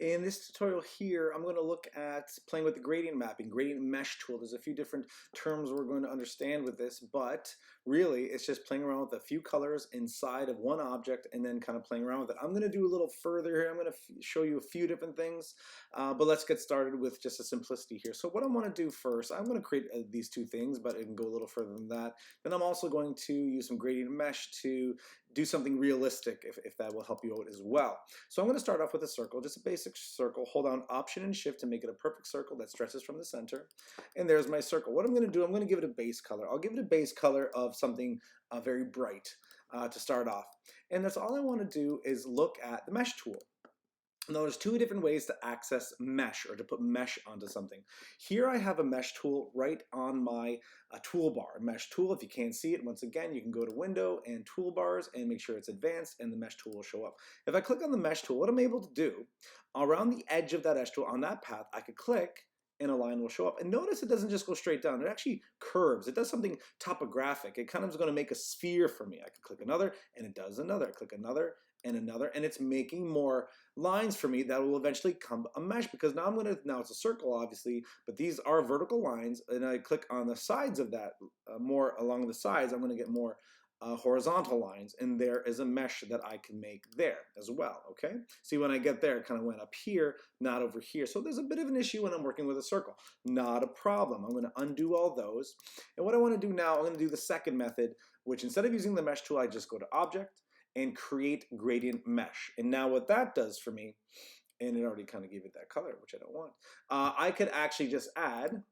In this tutorial here, I'm going to look at playing with the gradient mapping, gradient mesh tool. There's a few different terms we're going to understand with this, but really it's just playing around with a few colors inside of one object and then kind of playing around with it. I'm going to do a little further here. I'm going to show you a few different things, but let's get started with just a simplicity here. So what I want to do first, I'm going to create these two things, but it can go a little further than that. Then I'm also going to use some gradient mesh to do something realistic if that will help you out as well. So I'm going to start off with a circle, just a basic circle. Hold down Option and Shift to make it a perfect circle that stretches from the center. And there's my circle. What I'm going to do, I'm going to give it a base color. I'll give it a base color of something very bright to start off. And that's all I want to do is look at the mesh tool. Now there's two different ways to access mesh or to put mesh onto something. Here I have a mesh tool right on my toolbar. Mesh tool, if you can't see it, once again, you can go to Window and Toolbars and make sure it's advanced and the mesh tool will show up. If I click on the mesh tool, what I'm able to do, around the edge of that mesh tool, on that path, I could click and a line will show up. And notice it doesn't just go straight down, it actually curves. It does something topographic. It kind of is going to make a sphere for me. I could click another and it does another. I click another and another, and it's making more lines for me that will eventually come a mesh, because now now it's a circle obviously, but these are vertical lines, and I click on the sides of that, more along the sides, I'm going to get more horizontal lines, and there is a mesh that I can make there as well. Okay, see, when I get there, it kind of went up here, not over here. So there's a bit of an issue when I'm working with a circle. Not a problem. I'm going to undo all those, and what I want to do now, I'm going to do the second method, which instead of using the mesh tool, I just go to Object and create gradient mesh. And now what that does for me, and it already kind of gave it that color, which I don't want, I could actually just add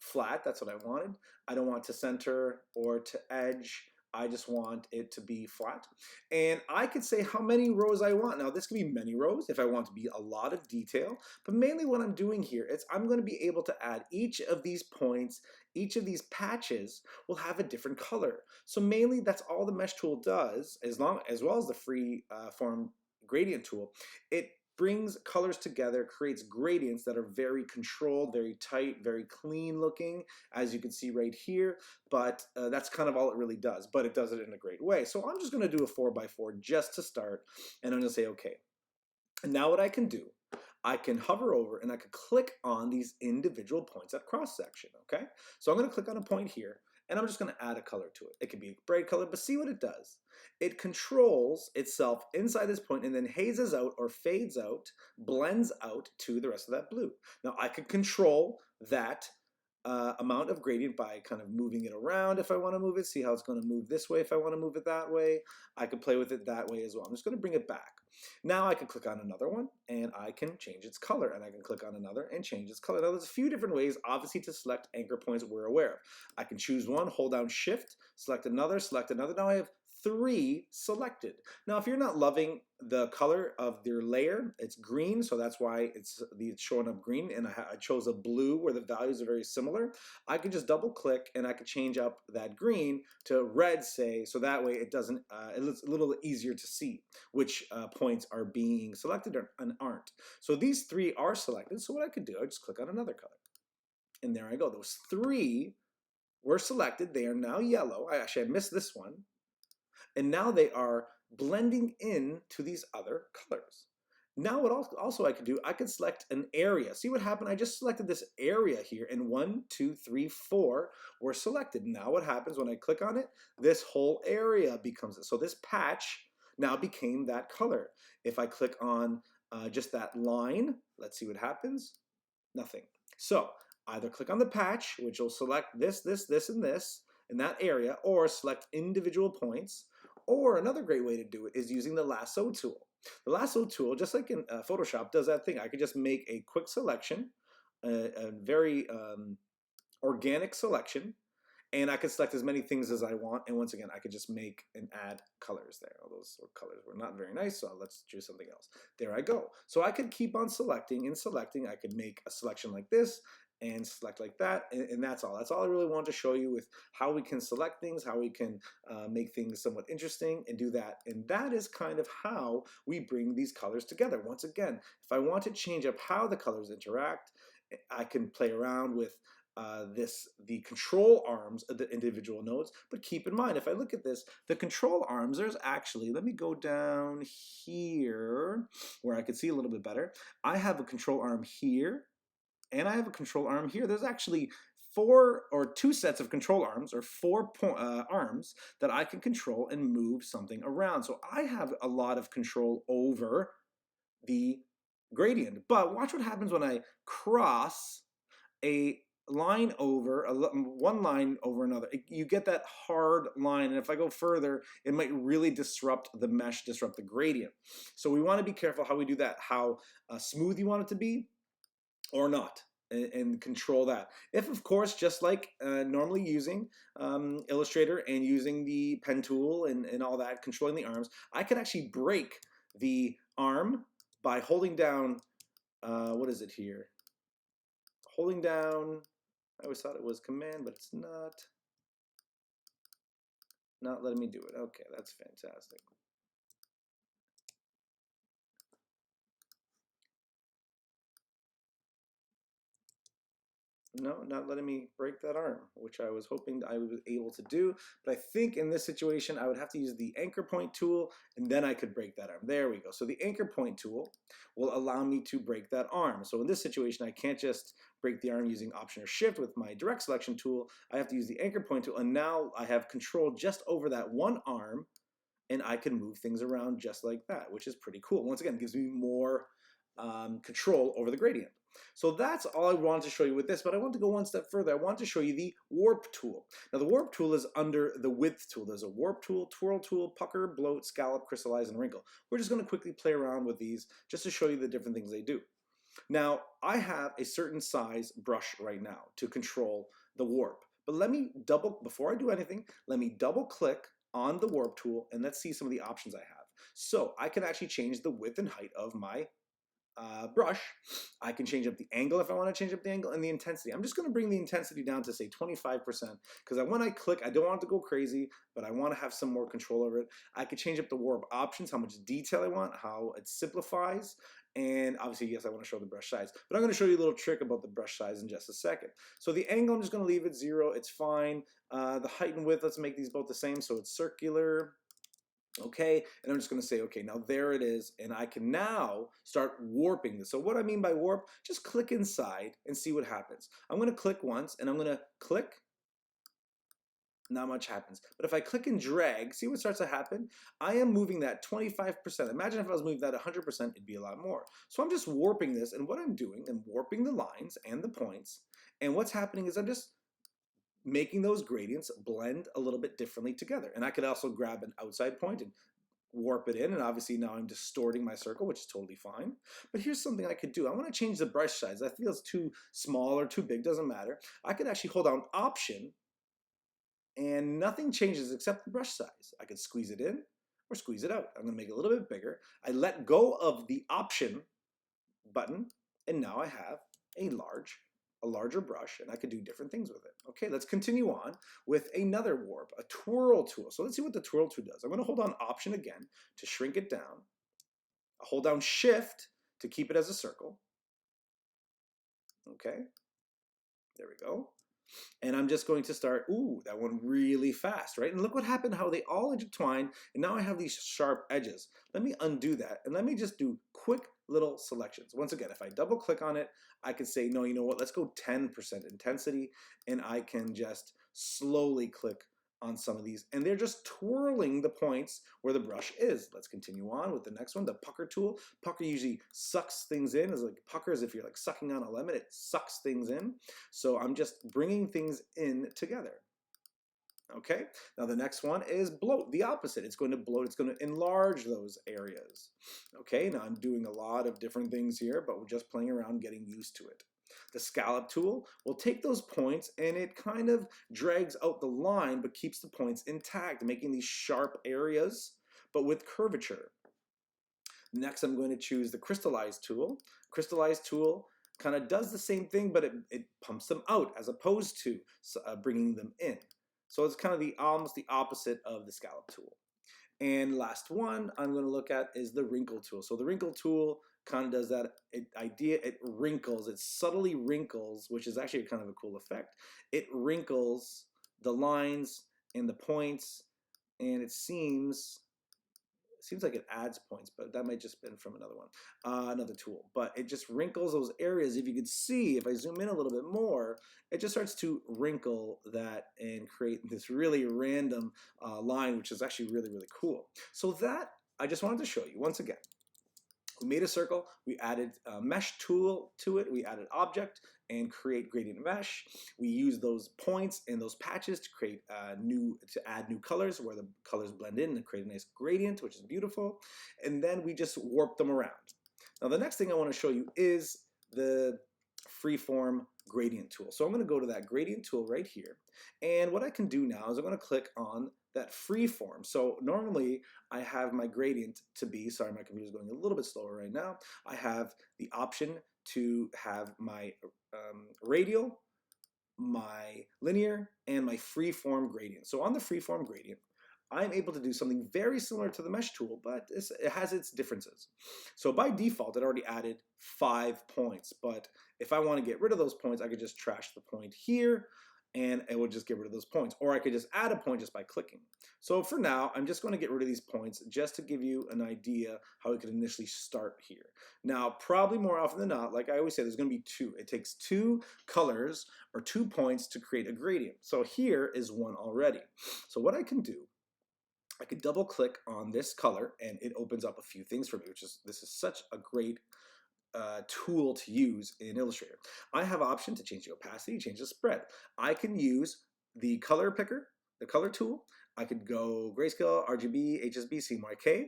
flat. That's what I wanted. I don't want to center or to edge. I just want it to be flat. And I could say how many rows I want. Now this could be many rows if I want to be a lot of detail, but mainly what I'm doing here is I'm going to be able to add each of these points, each of these patches will have a different color. So mainly that's all the mesh tool does, as well as the Freeform Gradient tool. It brings colors together, creates gradients that are very controlled, very tight, very clean looking, as you can see right here, but that's kind of all it really does, but it does it in a great way. So I'm just going to do a 4x4 just to start, and I'm going to say okay. And now what I can do, I can hover over and I could click on these individual points at cross section, okay? So I'm going to click on a point here, and I'm just going to add a color to it. It could be a bright color, but see what it does. It controls itself inside this point and then hazes out or fades out, blends out to the rest of that blue. Now I could control that amount of gradient by kind of moving it around if I want to move it. See how it's going to move this way if I want to move it that way. I could play with it that way as well. I'm just going to bring it back. Now I can click on another one and I can change its color, and I can click on another and change its color. Now there's a few different ways obviously to select anchor points we're aware of. I can choose one, hold down Shift, select another, select another. Now I have 3 selected. Now if you're not loving the color of your layer, it's green, so that's why it's showing up green, and I chose a blue where the values are very similar. I could just double click and I could change up that green to red, say, so that way it doesn't, it's a little easier to see which points are being selected and aren't. So these 3 are selected, so what I could do, I just click on another color. And there I go. Those 3 were selected. They are now yellow. I missed this one. And now they are blending in to these other colors. Now what also I could do, I could select an area. See what happened? I just selected this area here, and 1, 2, 3, 4 were selected. Now what happens when I click on it? This whole area becomes it. So this patch now became that color. If I click on just that line, let's see what happens. Nothing. So either click on the patch, which will select this, this, this, and this in that area, or select individual points. Or another great way to do it is using the lasso tool. The lasso tool, just like in Photoshop, does that thing. I could just make a quick selection, a very organic selection, and I could select as many things as I want. And once again, I could just make and add colors there. All those colors were not very nice, so let's choose something else. There I go. So I could keep on selecting and selecting. I could make a selection like this and select like that, and that's all. That's all I really want to show you with how we can select things, how we can make things somewhat interesting and do that. And that is kind of how we bring these colors together. Once again, if I want to change up how the colors interact, I can play around with the control arms of the individual nodes. But keep in mind, if I look at this, the control arms, there's actually, let me go down here where I can see a little bit better. I have a control arm here, and I have a control arm here. There's actually two sets of control arms, or arms that I can control and move something around. So I have a lot of control over the gradient. But watch what happens when I cross a line over, one line over another. You get that hard line, and if I go further, it might really disrupt the mesh, disrupt the gradient. So we want to be careful how we do that, how smooth you want it to be or not, and control that. If, of course, just like normally using Illustrator and using the pen tool and all that, controlling the arms, I could actually break the arm by holding down, what is it here? Holding down, I always thought it was Command, but it's not letting me do it. Okay, that's fantastic. No, not letting me break that arm, which I was hoping I was able to do. But I think in this situation, I would have to use the anchor point tool, and then I could break that arm. There we go. So the anchor point tool will allow me to break that arm. So in this situation, I can't just break the arm using Option or Shift with my direct selection tool. I have to use the anchor point tool, and now I have control just over that one arm, and I can move things around just like that, which is pretty cool. Once again, it gives me more control over the gradient. So that's all I wanted to show you with this, but I want to go one step further. I want to show you the warp tool. Now the warp tool is under the width tool. There's a warp tool, twirl tool, pucker, bloat, scallop, crystallize, and wrinkle. We're just going to quickly play around with these just to show you the different things they do. Now I have a certain size brush right now to control the warp, but before I do anything, let me double click on the warp tool and let's see some of the options I have. So I can actually change the width and height of my brush. I can change up the angle if I want to change up the angle, and the intensity. I'm just going to bring the intensity down to say 25% because when I click, I don't want it to go crazy, but I want to have some more control over it. I could change up the warp options, how much detail I want, how it simplifies, and obviously, yes, I want to show the brush size. But I'm going to show you a little trick about the brush size in just a second. So the angle, I'm just going to leave it 0. It's fine. The height and width, let's make these both the same so it's circular. Okay, and I'm just going to say, okay, now there it is, and I can now start warping this. So what I mean by warp, just click inside and see what happens. I'm going to click once, and I'm going to click. Not much happens. But if I click and drag, see what starts to happen? I am moving that 25%. Imagine if I was moving that 100%, it'd be a lot more. So I'm just warping this, and what I'm doing, I'm warping the lines and the points, and what's happening is I'm just making those gradients blend a little bit differently together. And I could also grab an outside point and warp it in, and obviously now I'm distorting my circle, which is totally fine. But here's something I could do. I want to change the brush size. I feel it's too small or too big, doesn't matter. I could actually hold down Option, and nothing changes except the brush size. I could squeeze it in or squeeze it out. I'm going to make it a little bit bigger. I let go of the Option button, and now I have a larger brush, and I could do different things with it. Okay, let's continue on with another warp, a twirl tool. So let's see what the twirl tool does. I'm going to hold on Option again to shrink it down. I'll hold down Shift to keep it as a circle. Okay, there we go. And I'm just going to start, ooh, that one really fast, right? And look what happened, how they all intertwine, and now I have these sharp edges. Let me undo that, and let me just do quick little selections. Once again, if I double click on it, I can say, no, you know what, let's go 10% intensity, and I can just slowly click on some of these, and they're just twirling the points where the brush is. Let's continue on with the next one, the pucker tool. Pucker usually sucks things in. It's like pucker as if you're like sucking on a lemon. It sucks things in. So I'm just bringing things in together. Okay, now the next one is bloat, the opposite. It's going to bloat, it's going to enlarge those areas. Okay, now I'm doing a lot of different things here, but we're just playing around getting used to it. The scallop tool will take those points and it kind of drags out the line but keeps the points intact, making these sharp areas but with curvature. Next, I'm going to choose the crystallize tool. Crystallize tool kind of does the same thing, but it pumps them out as opposed to bringing them in. So it's kind of almost the opposite of the scallop tool. And last one I'm going to look at is the wrinkle tool. So the wrinkle tool kind of does that idea. It wrinkles, it subtly wrinkles, which is actually kind of a cool effect. It wrinkles the lines and the points, and it seems like it adds points, but that might just been from another one, another tool. But it just wrinkles those areas. If you could see, if I zoom in a little bit more, it just starts to wrinkle that and create this really random line, which is actually really, really cool. So that, I just wanted to show you once again. We made a circle, we added a mesh tool to it, we added object and create gradient mesh. We use those points and those patches to create to add new colors where the colors blend in and create a nice gradient, which is beautiful. And then we just warp them around. Now the next thing I want to show you is the Freeform Gradient tool. So I'm going to go to that gradient tool right here. And what I can do now is I'm going to click on that freeform. So normally I have my gradient to be, sorry, my computer's going a little bit slower right now. I have the option to have my radial, my linear, and my freeform gradient. So on the freeform gradient, I'm able to do something very similar to the mesh tool, but it has its differences. So by default, it already added 5 points, but if I want to get rid of those points, I could just trash the point here, and it would just get rid of those points. Or I could just add a point just by clicking. So for now, I'm just going to get rid of these points just to give you an idea how we could initially start here. Now, probably more often than not, like I always say, there's going to be 2. It takes 2 colors or 2 points to create a gradient. So here is one already. So what I can do, I could double click on this color and it opens up a few things for me, this is such a great tool to use in Illustrator. I have option to change the opacity, change the spread. I can use the color picker, the color tool. I could go grayscale, RGB, HSB, CMYK.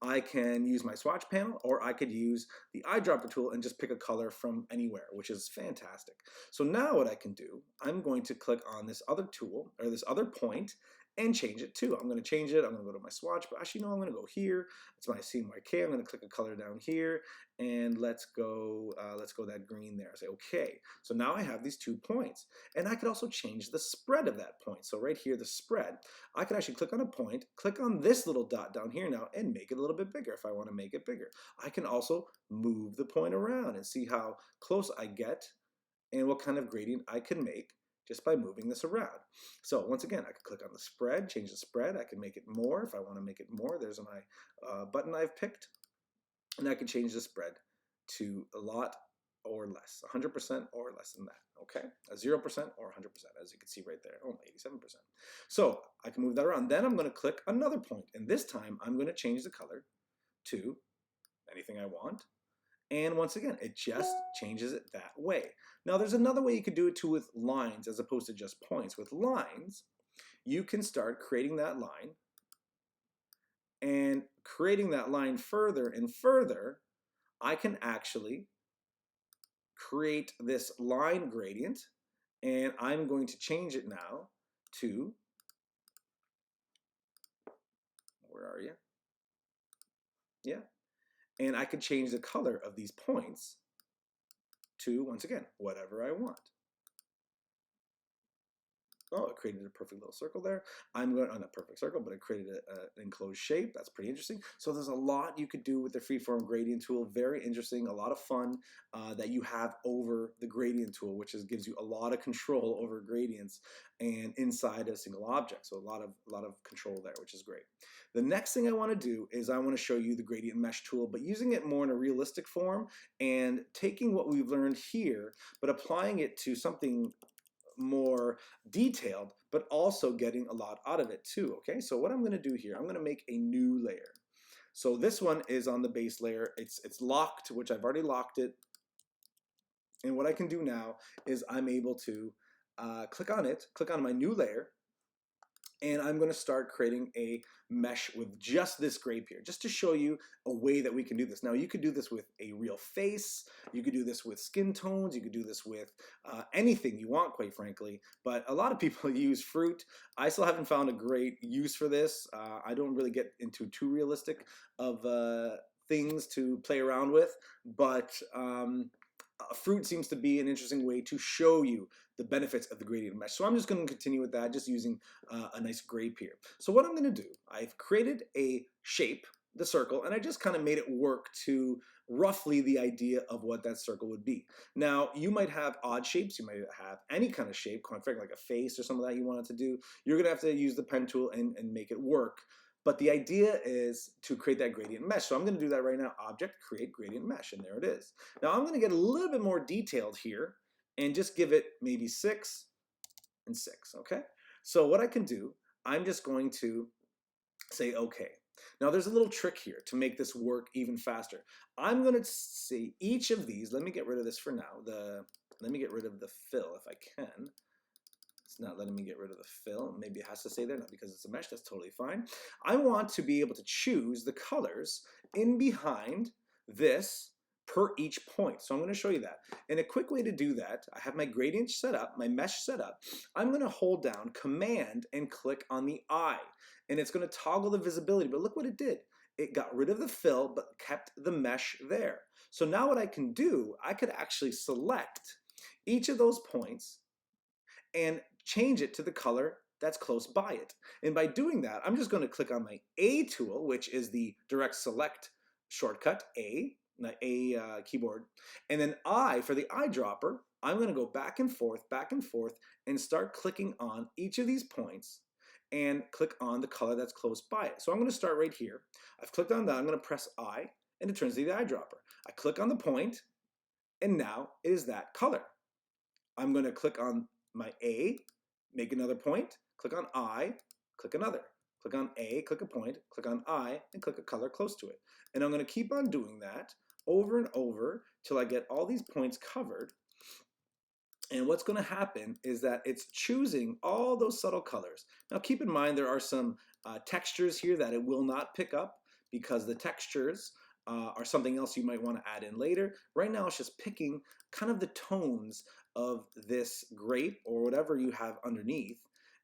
I can use my swatch panel, or I could use the eyedropper tool and just pick a color from anywhere, which is fantastic. So now what I can do, I'm going to click on this other tool, or this other point, and change it too. I'm going to change it. I'm going to go to my swatch, but actually, no, I'm going to go here. It's my CMYK. I'm going to click a color down here, and let's go that green there. Say okay. So now I have these 2 points, and I could also change the spread of that point. So right here, the spread, I can actually click on a point, click on this little dot down here now, and make it a little bit bigger if I want to make it bigger. I can also move the point around and see how close I get and what kind of gradient I can make just by moving this around. So once again, I can click on the spread, change the spread. I can make it more if I want to make it more. There's my button I've picked. And I can change the spread to a lot or less, 100% or less than that, okay? A 0% or 100%, as you can see right there, oh, 87%. So I can move that around. Then I'm going to click another point, and this time I'm going to change the color to anything I want. And once again, it just changes it that way. Now there's another way you could do it too with lines as opposed to just points. With lines, you can start creating that line and creating that line further and further. I can actually create this line gradient, and I'm going to change it now to, where are you? Yeah. And I could change the color of these points to, once again, whatever I want. Oh, it created a perfect little circle there. I'm going, not a perfect circle, but it created an enclosed shape. That's pretty interesting. So there's a lot you could do with the Freeform Gradient tool. Very interesting, a lot of fun that you have over the Gradient tool, which gives you a lot of control over gradients and inside a single object. So a lot of control there, which is great. The next thing I want to do is I want to show you the Gradient Mesh tool, but using it more in a realistic form and taking what we've learned here, but applying it to something more detailed, but also getting a lot out of it too, okay? So what I'm going to do here, I'm going to make a new layer. So this one is on the base layer. It's locked, which I've already locked it. And what I can do now is I'm able to click on it, click on my new layer, and I'm going to start creating a mesh with just this grape here, just to show you a way that we can do this. Now, you could do this with a real face, you could do this with skin tones, you could do this with anything you want, quite frankly, but a lot of people use fruit. I still haven't found a great use for this. I don't really get into too realistic of things to play around with, but fruit seems to be an interesting way to show you the benefits of the gradient mesh. So I'm just going to continue with that, just using a nice grape here. So what I'm going to do, I've created a shape, the circle, and I just kind of made it work to roughly the idea of what that circle would be. Now, you might have odd shapes, you might have any kind of shape, quite frankly, like a face or something that you wanted to do. You're gonna have to use the pen tool and make it work. But the idea is to create that gradient mesh. So I'm gonna do that right now. Object, create gradient mesh, and there it is. Now I'm gonna get a little bit more detailed here and just give it maybe 6 and 6, okay? So what I can do, I'm just going to say okay. Now there's a little trick here to make this work even faster. I'm going to see each of these. Let me get rid of this for now. Let me get rid of the fill if I can. It's not letting me get rid of the fill. Maybe it has to stay there, not because it's a mesh. That's totally fine. I want to be able to choose the colors in behind this per each point. So I'm going to show you that. And a quick way to do that, I have my gradient set up, my mesh set up. I'm going to hold down Command and click on the eye. And it's going to toggle the visibility. But look what it did. It got rid of the fill, but kept the mesh there. So now what I can do, I could actually select each of those points and change it to the color that's close by it. And by doing that, I'm just going to click on my A tool, which is the direct select shortcut, A, the A keyboard. And then I, for the eyedropper, I'm going to go back and forth, and start clicking on each of these points and click on the color that's close by it. So I'm going to start right here. I've clicked on that. I'm going to press I, and it turns to the eyedropper. I click on the point, and now it is that color. I'm going to click on my A, make another point, click on I, click another. Click on A, click a point, click on I, and click a color close to it. And I'm going to keep on doing that over and over till I get all these points covered. And what's going to happen is that it's choosing all those subtle colors. Now keep in mind there are some textures here that it will not pick up because the textures are something else you might want to add in later. Right now it's just picking kind of the tones of this grape or whatever you have underneath.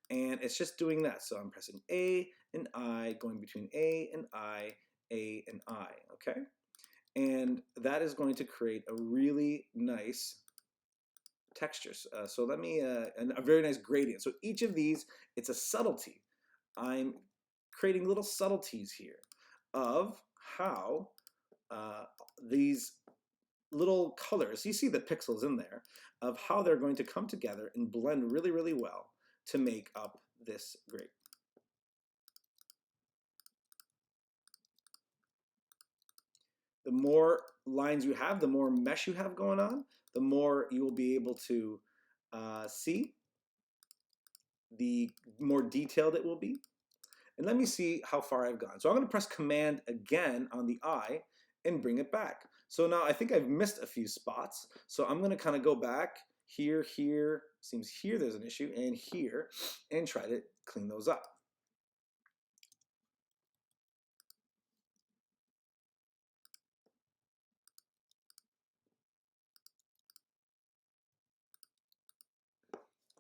And it's just doing that. So I'm pressing A and I, going between A and I, okay? And that is going to create a really nice textures. So let me, a very nice gradient. So each of these, it's a subtlety. I'm creating little subtleties here of how these little colors, you see the pixels in there, of how they're going to come together and blend really, really well to make up this grape. The more lines you have, the more mesh you have going on, the more you will be able to see, the more detailed it will be. And let me see how far I've gone. So I'm going to press Command again on the eye and bring it back. So now I think I've missed a few spots. So I'm going to kind of go back here, seems here there's an issue, and here, and try to clean those up.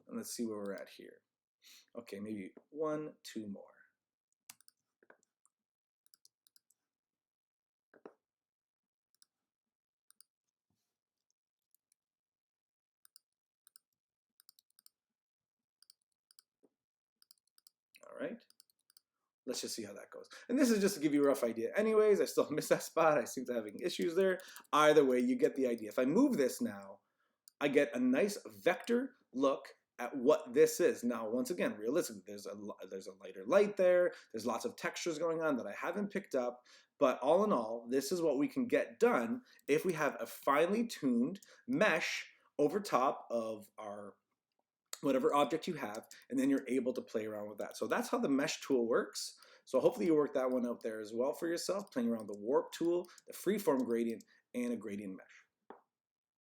And let's see where we're at here. Okay, maybe 1, 2 more. All right. Let's just see how that goes. And this is just to give you a rough idea. Anyways, I still missed that spot. I seem to be having issues there. Either way, you get the idea. If I move this now, I get a nice vector look at what this is. Now, once again, realistically, there's a lighter light there. There's lots of textures going on that I haven't picked up. But all in all, this is what we can get done if we have a finely tuned mesh over top of our whatever object you have, and then you're able to play around with that. So that's how the mesh tool works. So hopefully you work that one out there as well for yourself, playing around the warp tool, the freeform gradient, and a gradient mesh.